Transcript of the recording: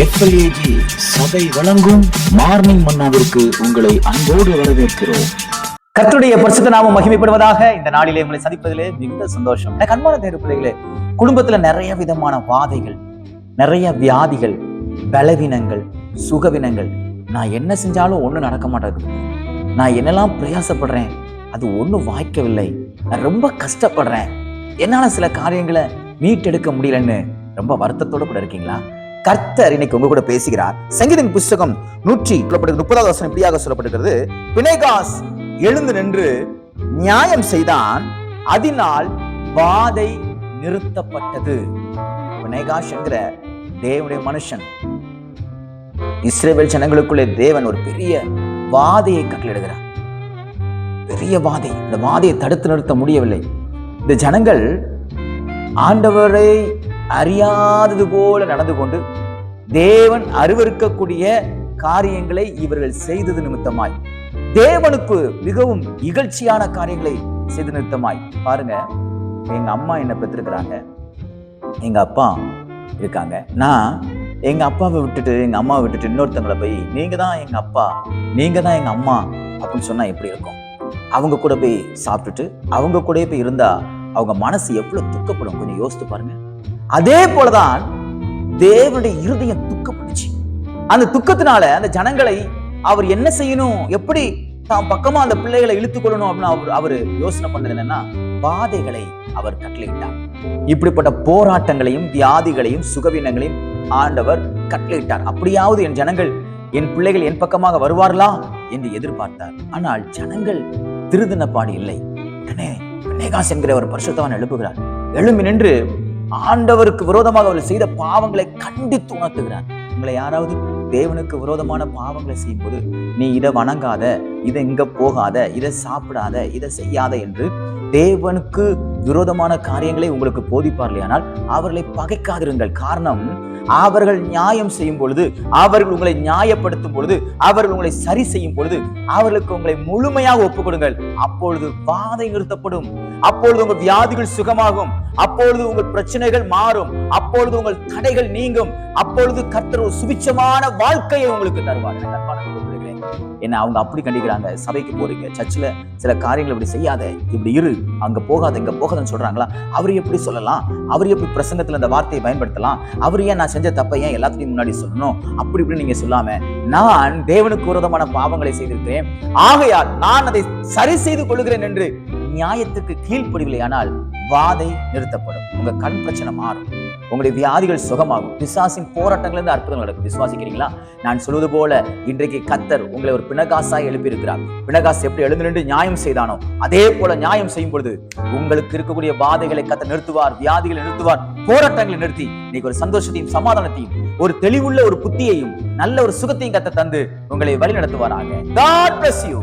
FLAG சபை வழங்கும் morning மன்னாவிற்கு உங்களை அன்போடு வரவேற்கிறோம். கர்த்தருடைய பரிசுத்த நாமம் மகிமைப்படுவதாக. இந்த நாளிலே உங்களை சந்திப்பதிலே மிகுந்த சந்தோஷம். அன்பான தேவ பிள்ளைகளே, குடும்பத்துல நிறைய விதமான வாதைகள், நிறைய வியாதிகள், பலவீனங்கள், சுகவீனங்கள். நான் என்ன செஞ்சாலும் ஒண்ணு நடக்க மாட்டேங்குது. நான் என்னெல்லாம் பிரயாசப்படுறேன், அது ஒண்ணும் வாய்க்கவில்லை. நான் ரொம்ப கஷ்டப்படுறேன், என்னால சில காரியங்களை மீட்டெடுக்க முடியலன்னு ரொம்ப வருத்தத்தோட கூட இருக்கீங்களா? கர்த்தர் இன்னைக்கு உங்க கூட பேசுகிறார். சங்கீதம் புஸ்தகம் 130வது வசனம் இப்படியாக சொல்லப்பட்டிருக்கிறது. பினெகாஸ் எழுந்து நின்று நியாயம் செய்தான், அதனால் வாதை நிறுத்தப்பட்டது. பினெகாஸ் என்கிற தேவனுடைய மனுஷன், இஸ்ரவேல் ஜனங்களுக்குள்ளே தேவன் ஒரு பெரிய வாதையை கட்டளையிடுகிறார். பெரிய வாதை. இந்த வாதையை தடுத்து நிறுத்த முடியவில்லை. இந்த ஜனங்கள் ஆண்டவரை அறியாதது போல நடந்து கொண்டு தேவன் அருவருக்கக்கூடிய காரியங்களை இவர்கள் செய்தது நிமித்தமாய், தேவனுக்கு மிகவும் இகழ்ச்சியான காரியங்களை செய்த நிமித்தமாய். பாருங்க, எங்க அம்மா என்ன பெற்றிருக்கிறாங்க, எங்க அப்பா இருக்காங்க. நான் எங்க அப்பாவை விட்டுட்டு, எங்க அம்மாவை விட்டுட்டு இன்னொருத்தவங்களை போய் நீங்க தான் எங்க அப்பா, நீங்க தான் எங்க அம்மா அப்படின்னு சொன்னா எப்படி இருக்கும்? அவங்க கூட போய் சாப்பிட்டுட்டு அவங்க கூட போய் இருந்தா அவங்க மனசு எவ்வளவு துக்கப்படும், கொஞ்சம் யோசித்து பாருங்க. அதே போலதான் தேவனுடைய இருதயம் துக்கப்பட்டுச்சு. அந்த துக்கத்தினால அந்த ஜனங்களை அவர் என்ன செய்யணும், எப்படி தான் பக்கமா அந்த பிள்ளைகளை இழுத்துக் கொள்ளணும் அப்படின்னு அவரு யோசனை பண்ணது என்னன்னா, வாதைகளை அவர் கட்டளையிட்டார். இப்படிப்பட்ட போராட்டங்களையும் வியாதிகளையும் சுகவீனங்களையும் ஆண்டவர் கட்டளையிட்டார். அப்படியாவது என் ஜனங்கள், என் பிள்ளைகள் என் பக்கமாக வருவார்களா என்று எதிர்பார்த்தார். ஆனால் ஜனங்கள் திருதின பாடு இல்லை. பினெகாஸ் என்கிற ஒரு பரிசுத்தவான் எழுப்புகிறார். எழும்பி நின்று ஆண்டவருக்கு விரோதமாக அவர்கள் செய்த பாவங்களை கண்டித்து உணர்த்துகிறார். உங்களை யாராவது தேவனுக்கு விரோதமான பாவங்களை செய்யும் போது, நீ இதை வணங்காத, இதை இங்க போகாத, இதை சாப்பிடாத, இதை செய்யாத என்று தேவனுக்கு விரோதமான காரியங்களை உங்களுக்கு போதிப்பார்களானால் அவர்களை பகைக்காதிருங்கள். காரணம், அவர்கள் நியாயம் செய்யும் பொழுது, அவர்கள் உங்களை நியாயப்படுத்தும் பொழுது, அவர்கள் உங்களை சரி செய்யும் பொழுது, அவர்களுக்கு உங்களை முழுமையாக ஒப்புக் கொடுங்கள். அப்பொழுது வாதை நிறுத்தப்படும், அப்பொழுது உங்கள் வியாதிகள் சுகமாகும், அப்பொழுது உங்கள் பிரச்சனைகள் மாறும், அப்பொழுது உங்கள் தடைகள் நீங்கும், அப்பொழுது கர்த்தர் ஒரு சுபிட்சமான வாழ்க்கையை உங்களுக்கு தருவார். என்ன அவங்க அப்படி கண்டிக்கிறாங்க. சபைக்கு போறீங்க, சர்ச்சில் சில காரியங்கள் இப்படி செய்யாத, இப்படி இரு, அங்க போகாத, இங்க போகாதன்னு சொல்றாங்களா? அவர் எப்படி சொல்லலாம்? அவர் எப்படி பிரசங்கத்துல இந்த வார்த்தையை பயன்படுத்தலாம்? அவர் ஏன் நான் செஞ்ச தப்பை ஏன் எல்லாத்தையும் முன்னாடி சொல்லணும்? அப்படி இப்படி நீங்க சொல்லாம, நான் தேவனுக்கு விரோதமான பாவங்களை செய்திருக்கிறேன், ஆகையால் நான் அதை சரி செய்து கொள்கிறேன் என்று நியாயத்துக்கு கீழ்ப்படிவில்லை, ஆனால் வாதை நிறுத்தப்படும். உங்க கண் பிரச்சனை மாறும், உங்களுடைய வியாதிகள் சுகமாகும், பிசாசின் போராட்டங்களிலிருந்து அற்புதங்கள் நடக்கும். விசுவாசிக்கிறீங்களா? நான் சொல்வது போல இன்றைக்கு கர்த்தர் உங்களை ஒரு பினெகாசாய் எழுப்பி இருக்கிறார். பினெகாஸ் எப்படி எழுந்து நின்று நியாயம் செய்தானோ, அதே போல நியாயம் செய்யும் பொழுது உங்களுக்கு இருக்கக்கூடிய வாதைகளை கர்த்தர் நிறுத்துவார், வியாதிகளை நிறுத்துவார், போராட்டங்களை நிறுத்தி இன்னைக்கு ஒரு சந்தோஷத்தையும் சமாதானத்தையும், ஒரு தெளிவுள்ள ஒரு புத்தியையும் நல்ல ஒரு சுகத்தையும் கர்த்தர் தந்து உங்களை வழி நடத்துவாராக. God bless you.